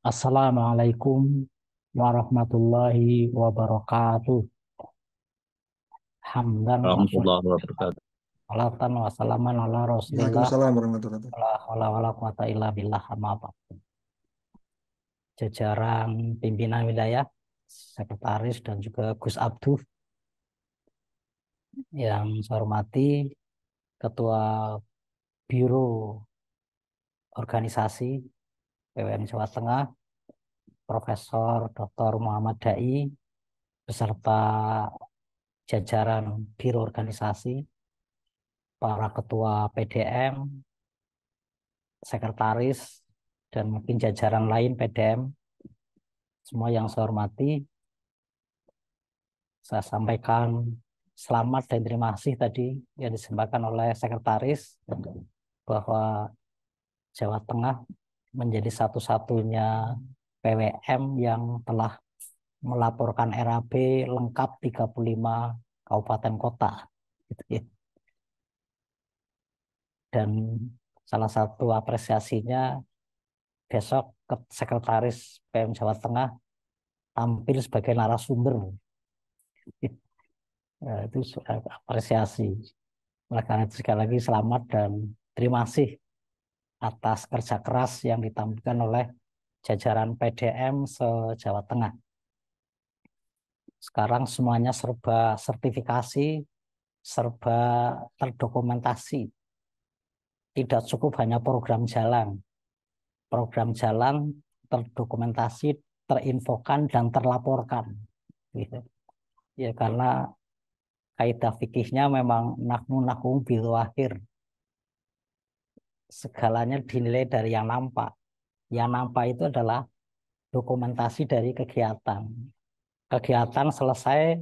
Assalamualaikum warahmatullahi wabarakatuh. Hamdan wa Warahmatullahi wabarakatuh. sholatan wa salaman ala Rasulillah. Waalaikumsalam warahmatullahi wabarakatuh. La haula wala quwata illa billah amma ba'd. Jajaran pimpinan wilayah, sekretaris dan juga Gus Abduh yang saya hormati, Ketua Biro Organisasi PWM Jawa Tengah, Profesor Dr. Muhammad Dai, beserta jajaran Biro Organisasi, para ketua PDM, sekretaris, dan mungkin jajaran lain PDM, semua yang saya hormati, saya sampaikan selamat dan terima kasih tadi yang disampaikan oleh sekretaris bahwa Jawa Tengah menjadi satu-satunya PWM yang telah melaporkan RAB lengkap 35 kabupaten kota. Gitu ya. Dan salah satu apresiasinya besok sekretaris PM Jawa Tengah tampil sebagai narasumber. Ya, itu apresiasi. Oleh karena itu sekali lagi selamat dan terima kasih atas kerja keras yang ditampilkan oleh jajaran PDM se-Jawa Tengah. Sekarang semuanya serba sertifikasi, serba terdokumentasi. Tidak cukup hanya program jalan. Program jalan terdokumentasi, terinfokan, dan terlaporkan. Gitu. Ya, karena kaidah fikihnya memang nahnu nahum bil akhir. Segalanya dinilai dari yang nampak. Yang nampak itu adalah dokumentasi dari kegiatan. Kegiatan selesai,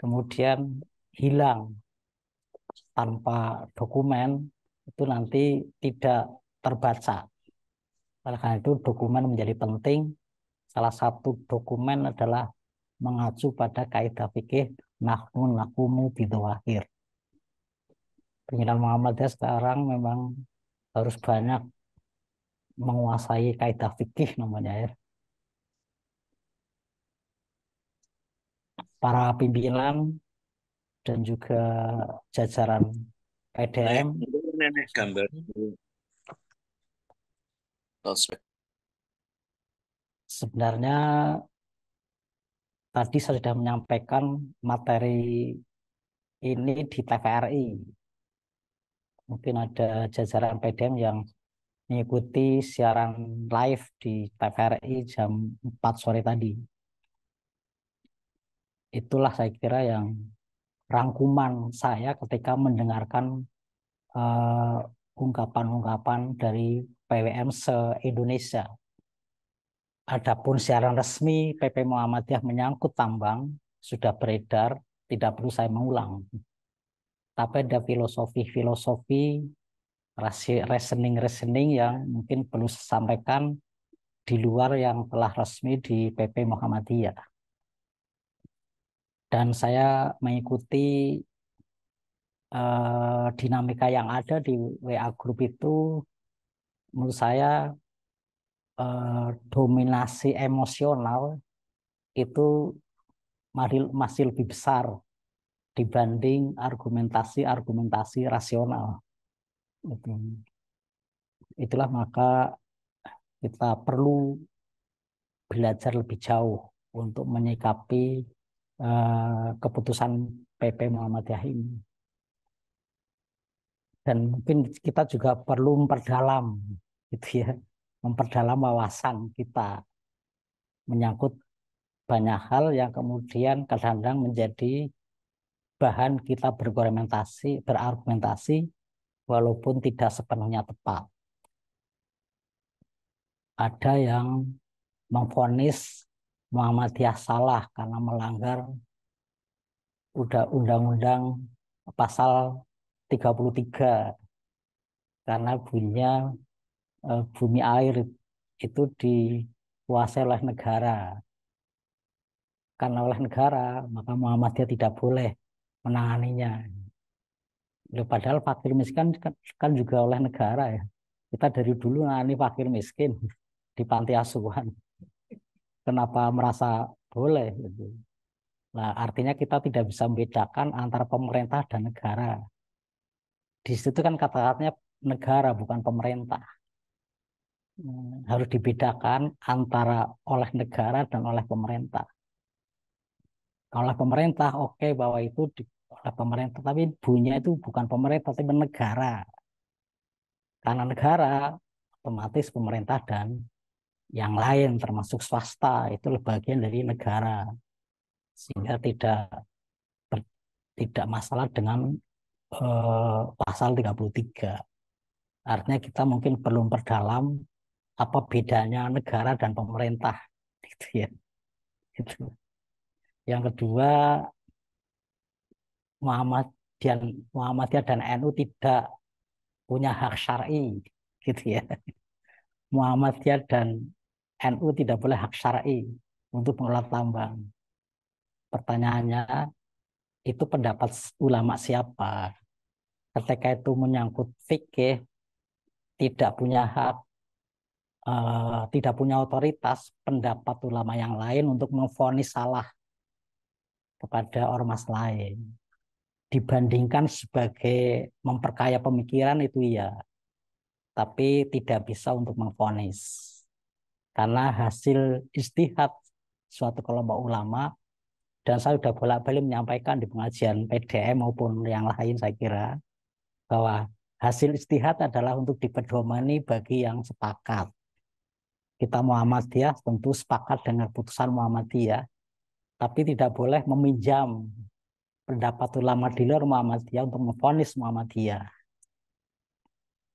kemudian hilang tanpa dokumen, itu nanti tidak terbaca. Oleh karena itu dokumen menjadi penting. Salah satu dokumen adalah mengacu pada kaidah fikih nahnu nakumu bidzawahir. Pimpinan Muhammadiyah sekarang memang harus banyak menguasai kaidah fikih namanya ya. Para pimpinan dan juga jajaran Nenek, PDM nenek gambar prospek. sebenarnya tadi saya sudah menyampaikan materi ini di TVRI. Mungkin ada jajaran PDM yang mengikuti siaran live di TVRI jam 4 sore tadi. Itulah saya kira yang rangkuman saya ketika mendengarkan ungkapan-ungkapan dari PWM se-Indonesia. Adapun siaran resmi PP Muhammadiyah menyangkut tambang sudah beredar, tidak perlu saya mengulang. Tapi ada filosofi-filosofi, reasoning-reasoning yang mungkin perlu saya sampaikan di luar yang telah resmi di PP Muhammadiyah. Dan saya mengikuti dinamika yang ada di WA Group itu, menurut saya dominasi emosional itu masih lebih besar dibanding argumentasi-argumentasi rasional. Itulah maka kita perlu belajar lebih jauh untuk menyikapi keputusan PP Muhammadiyah ini. Dan mungkin kita juga perlu memperdalam, gitu ya, memperdalam wawasan kita menyangkut banyak hal yang kemudian kadang-kadang menjadi bahan kita berargumentasi walaupun tidak sepenuhnya tepat. Ada yang memvonis Muhammadiyah salah karena melanggar Undang-Undang Pasal 33 karena bunyinya bumi air itu dikuasai oleh negara. Karena oleh negara, maka Muhammadiyah tidak boleh menanganinya. Padahal fakir miskin kan juga oleh negara ya. Kita dari dulu menangani fakir miskin di panti asuhan. kenapa merasa boleh gitu. Nah, artinya kita tidak bisa membedakan antara pemerintah dan negara. Di situ kan kata-katanya negara bukan pemerintah. Harus dibedakan antara oleh negara dan oleh pemerintah. Oleh pemerintah, oke, bahwa itu oleh pemerintah, tapi bunyinya itu bukan pemerintah, tapi negara. Karena negara, otomatis pemerintah dan yang lain, termasuk swasta, itu bagian dari negara. Sehingga tidak masalah dengan pasal 33. Artinya kita mungkin perlu memperdalam apa bedanya negara dan pemerintah, gitu ya. Gitu. Yang kedua, Muhammadiyah, Muhammadiyah dan NU tidak punya hak syar'i, gitu ya. Muhammadiyah dan NU tidak boleh hak syar'i untuk mengelola tambang. Pertanyaannya, itu pendapat ulama siapa? Ketika itu menyangkut fikih, tidak punya hak, tidak punya otoritas pendapat ulama yang lain untuk memvonis salah kepada ormas lain. Dibandingkan sebagai memperkaya pemikiran itu ya, tapi tidak bisa untuk memvonis. Karena hasil istihad suatu kelompok ulama, dan saya sudah bolak-balik menyampaikan di pengajian PDM maupun yang lain, saya kira bahwa hasil istihad adalah untuk dipedomani bagi yang sepakat. Kita Muhammadiyah tentu sepakat dengan putusan Muhammadiyah, tapi tidak boleh meminjam pendapat ulama di luar Muhammadiyah untuk memvonis Muhammadiyah.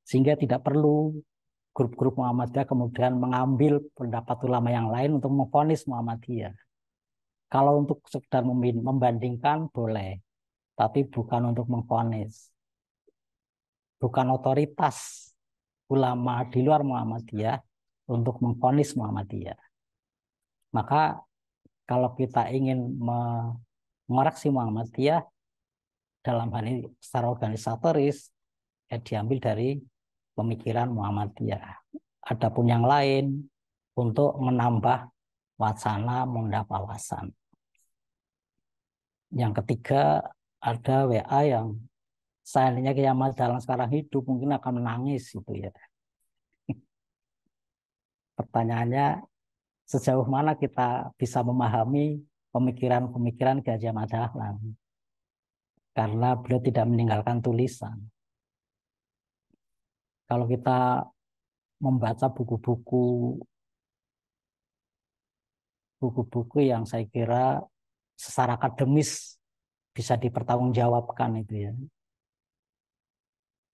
Sehingga tidak perlu grup-grup Muhammadiyah kemudian mengambil pendapat ulama yang lain untuk memvonis Muhammadiyah. Kalau untuk sekedar membandingkan boleh, tapi bukan untuk memvonis. Bukan otoritas ulama di luar Muhammadiyah untuk memvonis Muhammadiyah. Maka kalau kita ingin mengoreksi Muhammadiyah dalam hal ini secara organisatoris, ya diambil dari pemikiran Muhammadiyah. Adapun yang lain untuk menambah wacana wawasan. Yang ketiga, ada WA yang seandainya kiamat dalam sekarang hidup mungkin akan menangis gitu ya. Pertanyaannya, sejauh mana kita bisa memahami pemikiran-pemikiran Ki Haji Ahmad Dahlan, karena beliau tidak meninggalkan tulisan. Kalau kita membaca buku-buku yang saya kira secara akademis bisa dipertanggungjawabkan itu ya.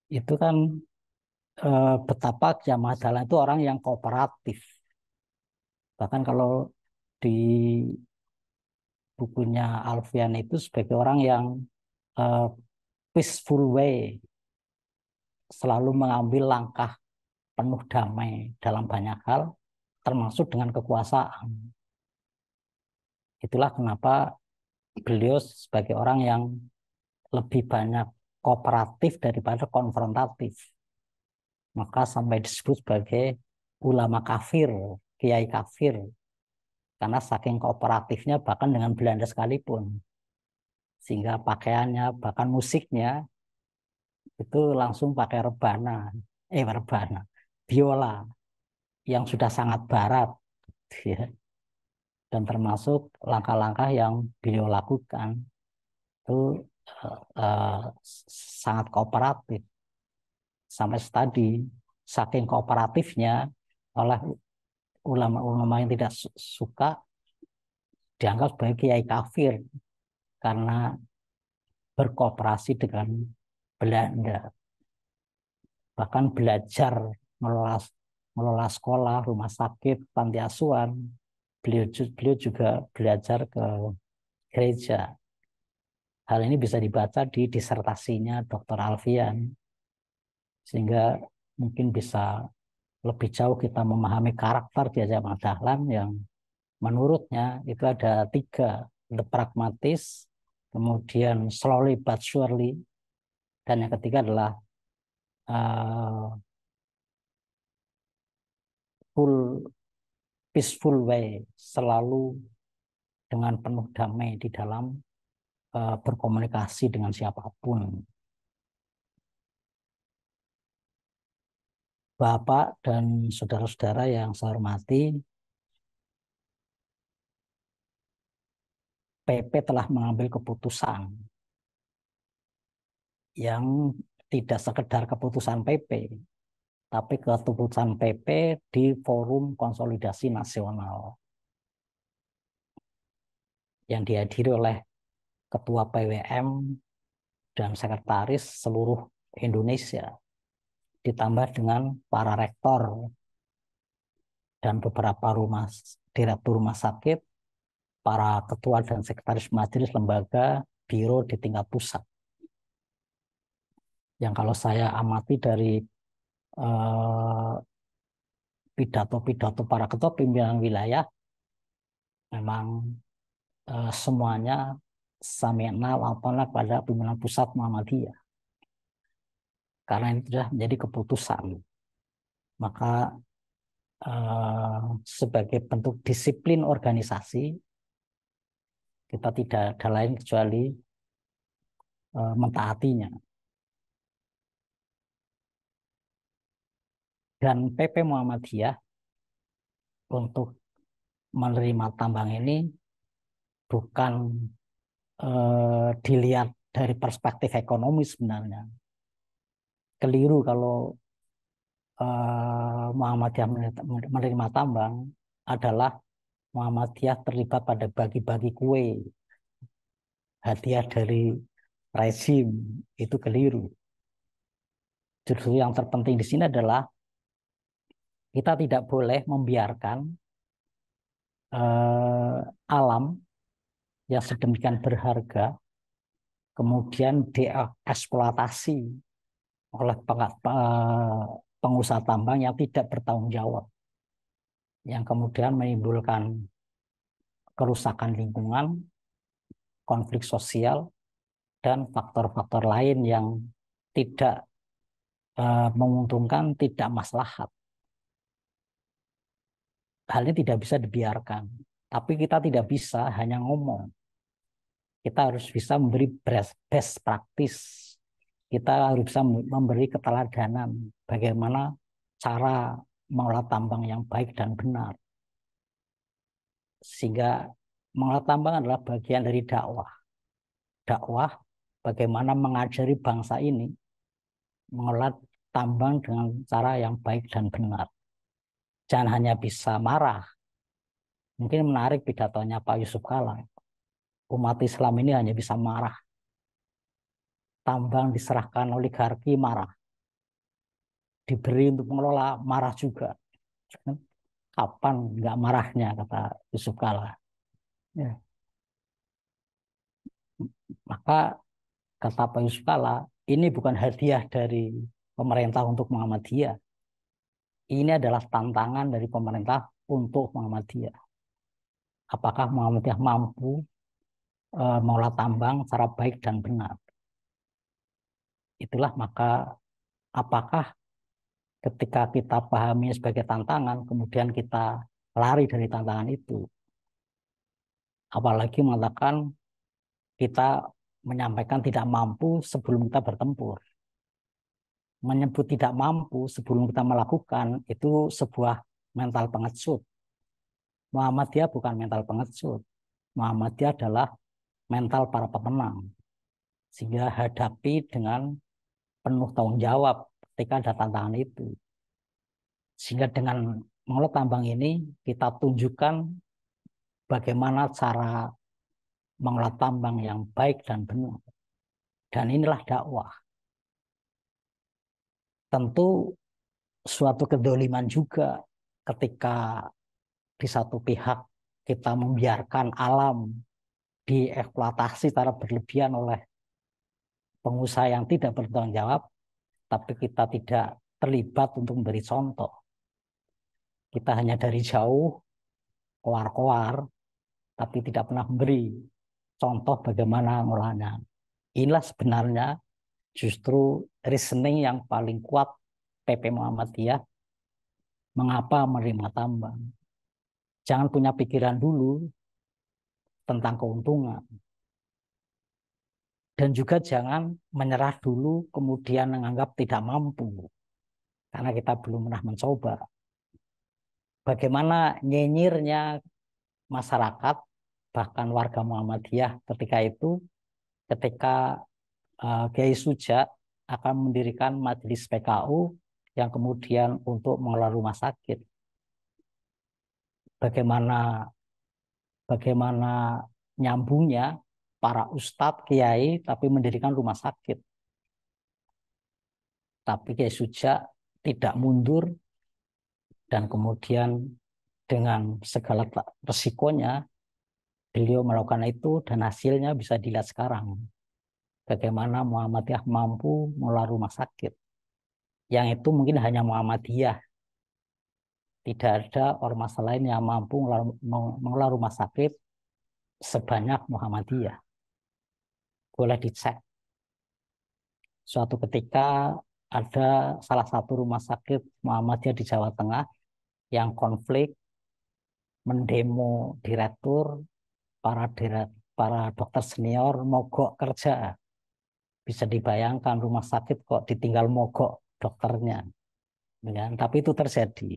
Itu kan betapa Ki Ahmad Dahlan itu orang yang kooperatif. Bahkan kalau di bukunya Alfian itu sebagai orang yang uh, peaceful way, selalu mengambil langkah penuh damai dalam banyak hal, termasuk dengan kekuasaan. Itulah kenapa beliau sebagai orang yang lebih banyak kooperatif daripada konfrontatif. Maka sampai disebut sebagai ulama kafir, kiai kafir. Karena saking kooperatifnya bahkan dengan Belanda sekalipun. Sehingga pakaiannya, bahkan musiknya, itu langsung pakai rebana, biola, yang sudah sangat barat. Ya. Dan termasuk langkah-langkah yang beliau lakukan itu uh, sangat kooperatif. Sampai tadi, saking kooperatifnya oleh ulama-ulama yang tidak suka dianggap sebagai kiai kafir karena berkooperasi dengan Belanda. Bahkan belajar mengelola, mengelola sekolah, rumah sakit, panti asuhan. Beliau juga belajar ke gereja. Hal ini bisa dibaca di disertasinya Dr. Alfian, sehingga mungkin bisa lebih jauh kita memahami karakter Ki Haji Ahmad Dahlan yang menurutnya itu ada 3, the pragmatis, kemudian slowly but surely, dan yang ketiga adalah uh, full peaceful way, selalu dengan penuh damai di dalam berkomunikasi dengan siapapun. Bapak dan saudara-saudara yang saya hormati, PP telah mengambil keputusan yang tidak sekedar keputusan PP, tapi keputusan PP di Forum Konsolidasi Nasional yang dihadiri oleh Ketua PWM dan Sekretaris seluruh Indonesia, ditambah dengan para rektor dan beberapa direktur rumah sakit, para ketua dan sekretaris majelis lembaga, biro di tingkat pusat. Yang kalau saya amati dari pidato-pidato para ketua pimpinan wilayah, memang semuanya sami'na wa ata'na pada pimpinan pusat Muhammadiyah. Karena itu sudah menjadi keputusan. Maka sebagai bentuk disiplin organisasi, kita tidak ada lain kecuali mentaatinya. Dan PP Muhammadiyah untuk menerima tambang ini bukan dilihat dari perspektif ekonomi sebenarnya. Keliru kalau Muhammadiyah menerima tambang adalah Muhammadiyah terlibat pada bagi-bagi kue, hadiah dari rezim, itu keliru. Justru yang terpenting di sini adalah kita tidak boleh membiarkan alam yang sedemikian berharga kemudian dieksploitasi oleh pengusaha tambang yang tidak bertanggung jawab, yang kemudian menimbulkan kerusakan lingkungan, konflik sosial, dan faktor-faktor lain yang tidak menguntungkan, tidak maslahat. Hal ini tidak bisa dibiarkan. Tapi kita tidak bisa hanya ngomong. Kita harus bisa memberi best practice. Kita harus bisa memberi keteladanan bagaimana cara mengolah tambang yang baik dan benar. Sehingga mengolah tambang adalah bagian dari dakwah. Dakwah bagaimana mengajari bangsa ini mengolah tambang dengan cara yang baik dan benar. Jangan hanya bisa marah. Mungkin menarik pidatonya Pak Yusuf Kalla. Umat Islam ini hanya bisa marah. Tambang diserahkan oligarki, marah. Diberi untuk mengelola, marah juga. Kapan nggak marahnya, kata Yusuf Kalla. Ya. Maka kata Pak Yusuf Kalla, ini bukan hadiah dari pemerintah untuk Muhammadiyah. Ini adalah tantangan dari pemerintah untuk Muhammadiyah. Apakah Muhammadiyah mampu mengolah tambang secara baik dan benar? Itulah maka apakah ketika kita pahami sebagai tantangan, kemudian kita lari dari tantangan itu. Apalagi mengatakan kita menyampaikan tidak mampu sebelum kita bertempur. Menyebut tidak mampu sebelum kita melakukan itu sebuah mental pengecut. Muhammadiyah bukan mental pengecut. Muhammadiyah adalah mental para pemenang. Sehingga hadapi dengan penuh tanggung jawab ketika ada tantangan itu. Sehingga dengan mengolah tambang ini kita tunjukkan bagaimana cara mengolah tambang yang baik dan benar. Dan inilah dakwah. Tentu suatu kedoliman juga ketika di satu pihak kita membiarkan alam dieksploitasi secara berlebihan oleh pengusaha yang tidak bertanggung jawab, tapi kita tidak terlibat untuk memberi contoh. Kita hanya dari jauh, koar-koar, tapi tidak pernah memberi contoh bagaimana ngolahnya. Inilah sebenarnya justru reasoning yang paling kuat PP Muhammadiyah mengapa menerima tambang. Jangan punya pikiran dulu tentang keuntungan. Dan juga jangan menyerah dulu kemudian menganggap tidak mampu. Karena kita belum pernah mencoba. Bagaimana nyinyirnya masyarakat, bahkan warga Muhammadiyah ketika Kiai Suja akan mendirikan majelis PKU yang kemudian untuk mengelola rumah sakit. Bagaimana nyambungnya para ustadz, kiai, tapi mendirikan rumah sakit. Tapi Kiai Suja tidak mundur dan kemudian dengan segala resikonya beliau melakukan itu dan hasilnya bisa dilihat sekarang. Bagaimana Muhammadiyah mampu mengelola rumah sakit. Yang itu mungkin hanya Muhammadiyah. Tidak ada ormas lain yang mampu mengelola rumah sakit sebanyak Muhammadiyah. Boleh dicek. Suatu ketika ada salah satu rumah sakit Muhammadiyah di Jawa Tengah yang konflik, mendemo direktur, para dokter senior mogok kerja. Bisa dibayangkan rumah sakit kok ditinggal mogok dokternya. Ya, tapi itu terjadi.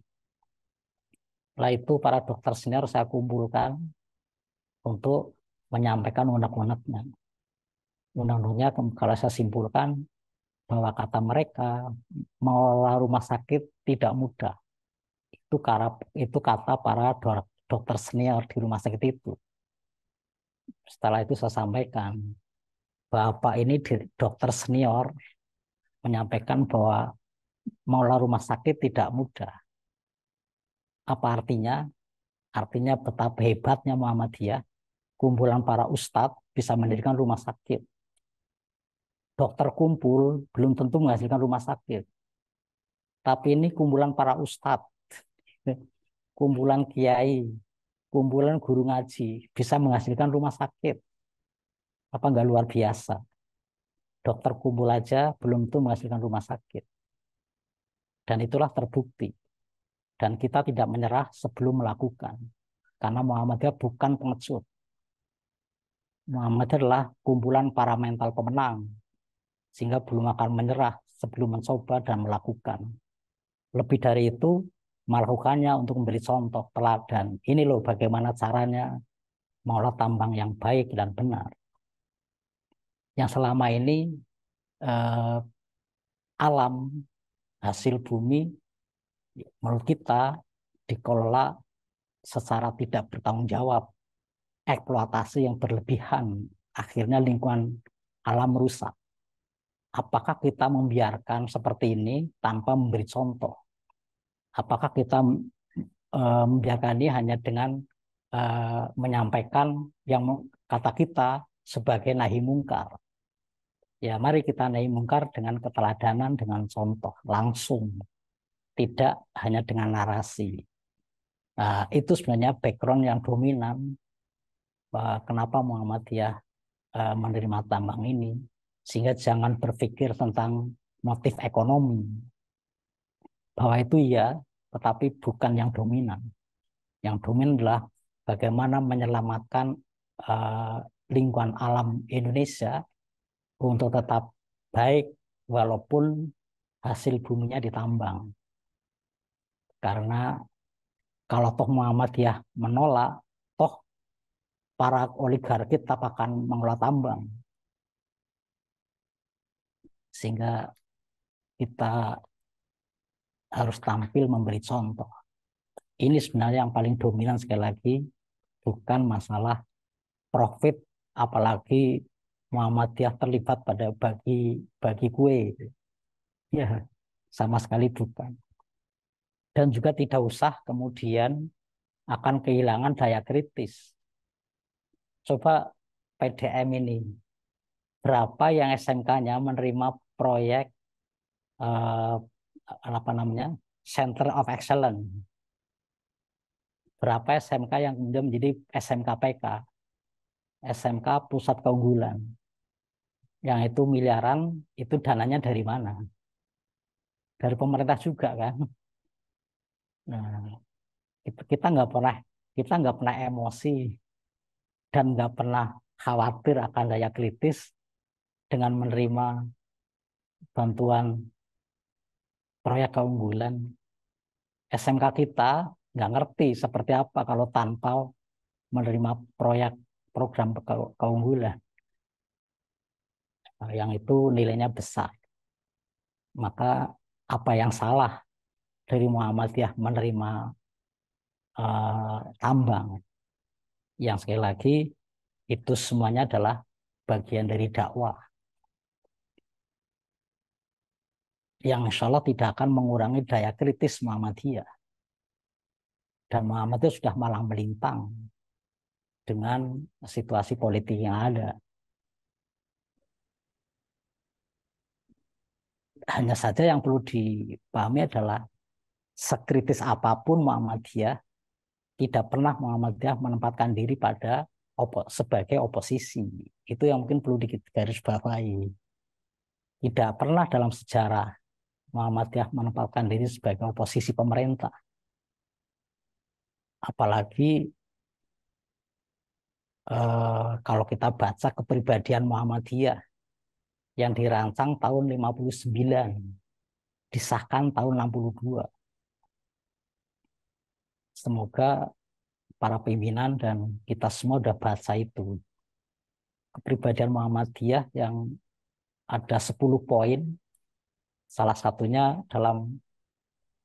Setelah itu para dokter senior saya kumpulkan untuk menyampaikan unek-uneknya. Undang-undangnya kalau saya simpulkan bahwa kata mereka mengelola rumah sakit tidak mudah. Itu kata para dokter senior di rumah sakit itu. Setelah itu saya sampaikan, Bapak ini dokter senior menyampaikan bahwa mengelola rumah sakit tidak mudah. Apa artinya? Artinya betapa hebatnya Muhammadiyah, kumpulan para ustadz bisa mendirikan rumah sakit. Dokter kumpul belum tentu menghasilkan rumah sakit. Tapi ini kumpulan para ustadz, kumpulan kiai, kumpulan guru ngaji bisa menghasilkan rumah sakit. Apa enggak luar biasa? Dokter kumpul aja belum tentu menghasilkan rumah sakit. Dan itulah terbukti. Dan kita tidak menyerah sebelum melakukan. Karena Muhammadiyah bukan pengecut. Muhammadiyah adalah kumpulan para mental pemenang. Sehingga belum akan menyerah sebelum mencoba dan melakukan. Lebih dari itu, melakukannya untuk memberi contoh teladan. Ini loh bagaimana caranya mengolah tambang yang baik dan benar. Yang selama ini alam, hasil bumi, menurut kita dikelola secara tidak bertanggung jawab. Eksploitasi yang berlebihan. Akhirnya lingkungan alam rusak. Apakah kita membiarkan seperti ini tanpa memberi contoh? Apakah kita membiarkan ini hanya dengan menyampaikan yang kata kita sebagai nahi mungkar? Ya, mari kita nahi mungkar dengan keteladanan, dengan contoh langsung, tidak hanya dengan narasi. Nah, itu sebenarnya background yang dominan kenapa Muhammadiyah menerima tambang ini, sehingga jangan berpikir tentang motif ekonomi. Bahwa itu iya, tetapi bukan yang dominan. Yang dominan adalah bagaimana menyelamatkan lingkungan alam Indonesia untuk tetap baik walaupun hasil buminya ditambang. Karena kalau toh Muhammadiyah menolak, toh para oligarki tetap akan mengelola tambang. Sehingga kita harus tampil memberi contoh. Ini sebenarnya yang paling dominan sekali lagi, bukan masalah profit, apalagi Muhammadiyah terlibat pada bagi kue. Ya, sama sekali bukan. Dan juga tidak usah kemudian akan kehilangan daya kritis. Coba PDM ini, berapa yang SMK-nya menerima proyek eh, apa namanya Center of Excellence? Berapa SMK yang kemudian menjadi SMK PK, SMK Pusat Keunggulan? Yang itu miliaran, itu dananya dari mana? Dari pemerintah juga kan? Nah, kita kita nggak pernah emosi dan nggak pernah khawatir akan daya kritis dengan menerima bantuan proyek keunggulan. SMK kita nggak ngerti seperti apa kalau tanpa menerima proyek program keunggulan yang itu nilainya besar. Maka apa yang salah dari Muhammadiyah menerima tambang? Yang sekali lagi itu semuanya adalah bagian dari dakwah yang insya Allah tidak akan mengurangi daya kritis Muhammadiyah. Dan Muhammadiyah sudah malang melintang dengan situasi politik yang ada. Hanya saja yang perlu dipahami adalah sekritis apapun Muhammadiyah, tidak pernah Muhammadiyah menempatkan diri pada sebagai oposisi. Itu yang mungkin perlu digarisbawahi. Tidak pernah dalam sejarah Muhammadiyah menempatkan diri sebagai oposisi pemerintah. Apalagi kalau kita baca kepribadian Muhammadiyah yang dirancang tahun 59, disahkan tahun 62. Semoga para pimpinan dan kita semua sudah baca itu. Kepribadian Muhammadiyah yang ada 10 poin, salah satunya dalam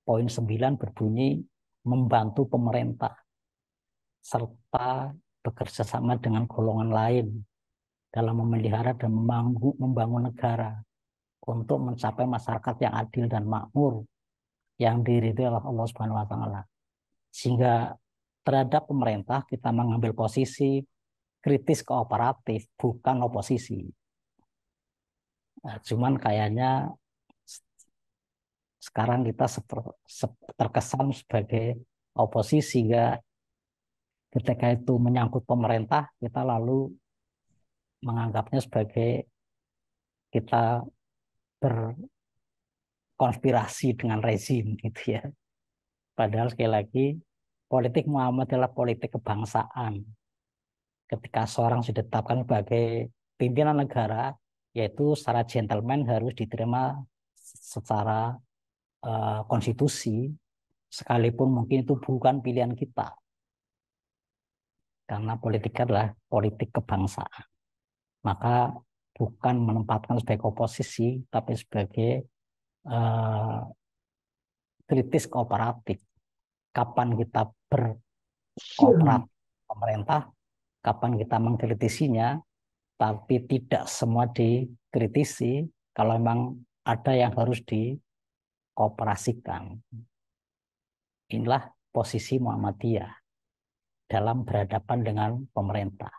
poin 9 berbunyi membantu pemerintah serta bekerja sama dengan golongan lain dalam memelihara dan membangun negara untuk mencapai masyarakat yang adil dan makmur yang diridhoi oleh Allah Subhanahu wa taala. Sehingga terhadap pemerintah kita mengambil posisi kritis kooperatif, bukan oposisi. Nah, cuman kayaknya sekarang kita terkesan sebagai oposisi, sehingga ketika itu menyangkut pemerintah, kita lalu menganggapnya sebagai kita berkonspirasi dengan rezim gitu ya. Padahal sekali lagi politik Muhammad adalah politik kebangsaan. Ketika seorang sudah ditetapkan sebagai pimpinan negara, yaitu secara gentleman harus diterima secara konstitusi, sekalipun mungkin itu bukan pilihan kita. Karena politik adalah politik kebangsaan. Maka bukan menempatkan sebagai oposisi, tapi sebagai kritis kooperatif. Kapan kita berkooperatif pemerintah, kapan kita mengkritisinya, tapi tidak semua dikritisi kalau memang ada yang harus dikooperasikan. Inilah posisi Muhammadiyah dalam berhadapan dengan pemerintah.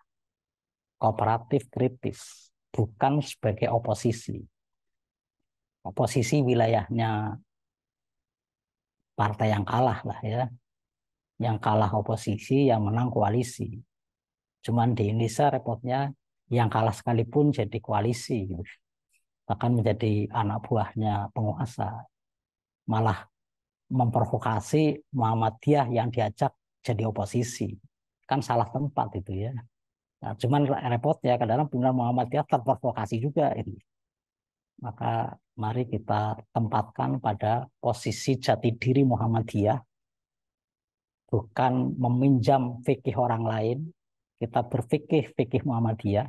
Kooperatif kritis, bukan sebagai oposisi. Oposisi wilayahnya partai yang kalah lah ya. Yang kalah oposisi, yang menang koalisi. Cuman di Indonesia repotnya yang kalah sekalipun jadi koalisi gitu. Bahkan menjadi anak buahnya penguasa. Malah memprovokasi Muhammadiyah yang diajak jadi oposisi. Kan salah tempat itu ya. Nah, cuman repotnya kadang-kadang pimpinan Muhammadiyah terprovokasi juga ini. Maka mari kita tempatkan pada posisi jati diri Muhammadiyah, bukan meminjam fikih orang lain. Kita berfikih fikih Muhammadiyah,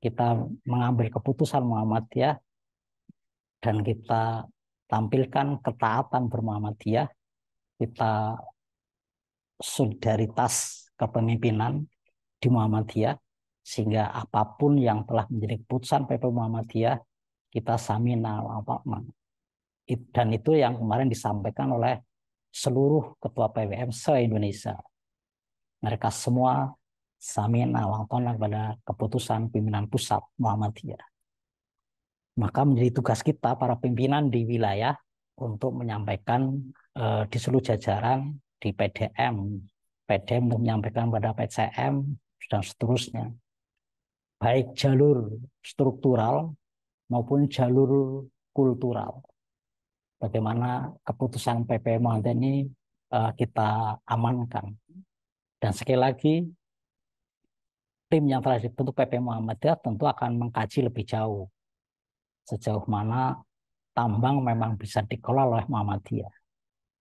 kita mengambil keputusan Muhammadiyah, dan kita tampilkan ketaatan bermuhammadiyah, kita solidaritas kepemimpinan di Muhammadiyah, sehingga apapun yang telah menjadi keputusan PP Muhammadiyah, kita samina wa ta'na. Dan itu yang kemarin disampaikan oleh seluruh ketua PWM se-Indonesia. Mereka semua samina wa ta'na pada keputusan pimpinan pusat Muhammadiyah. Maka menjadi tugas kita para pimpinan di wilayah untuk menyampaikan di seluruh jajaran di PDM untuk menyampaikan pada PCM dan seterusnya. Baik jalur struktural maupun jalur kultural. Bagaimana keputusan PP Muhammadiyah ini kita amankan Dan sekali lagi, tim yang telah dibentuk PP Muhammadiyah tentu akan mengkaji lebih jauh sejauh mana tambang memang bisa dikelola oleh Muhammadiyah.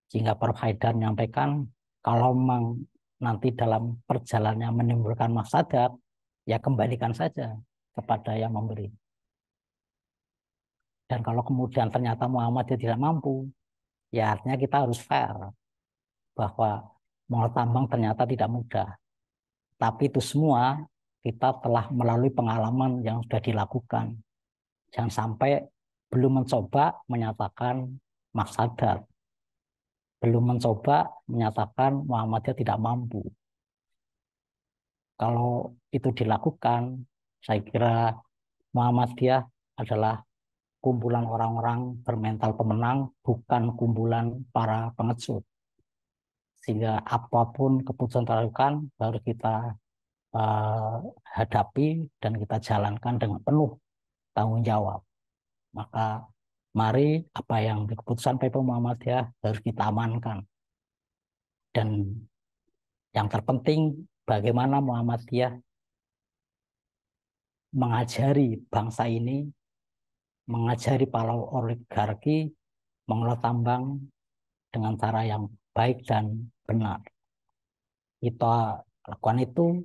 Sehingga Prof. Haidar menyampaikan kalau memang nanti dalam perjalanannya menimbulkan mafsadat, ya kembalikan saja kepada yang memberi. Dan kalau kemudian ternyata Muhammadiyah tidak mampu, ya artinya kita harus fair bahwa mengolah tambang ternyata tidak mudah. Tapi itu semua kita telah melalui pengalaman yang sudah dilakukan. Jangan sampai belum mencoba menyatakan mafsadat, belum mencoba menyatakan Muhammadiyah tidak mampu. Kalau itu dilakukan, saya kira Muhammadiyah adalah kumpulan orang-orang bermental pemenang, bukan kumpulan para pengecut. Sehingga apapun keputusan terlakukan harus kita uh, hadapi dan kita jalankan dengan penuh tanggung jawab. Maka mari apa yang di keputusan PP Muhammadiyah harus kita amankan. Dan yang terpenting bagaimana Muhammadiyah mengajari bangsa ini, mengajari para oligarki mengelola tambang dengan cara yang baik dan benar. Kita lakukan itu,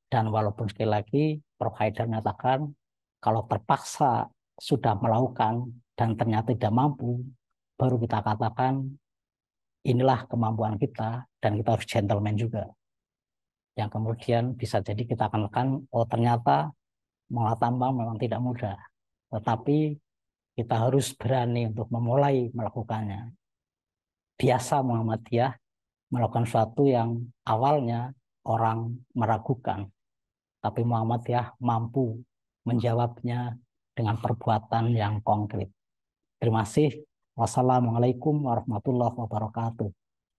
dan walaupun sekali lagi Prof. Haidar menyatakan kalau terpaksa sudah melakukan dan ternyata tidak mampu, baru kita katakan inilah kemampuan kita dan kita harus gentleman juga. Yang kemudian bisa jadi kita akan tekan, oh ternyata mengolah tambang memang tidak mudah, tetapi kita harus berani untuk memulai melakukannya. Biasa Muhammadiyah melakukan sesuatu yang awalnya orang meragukan, tapi Muhammadiyah mampu menjawabnya dengan perbuatan yang konkret. Terima kasih. Wassalamualaikum warahmatullahi wabarakatuh.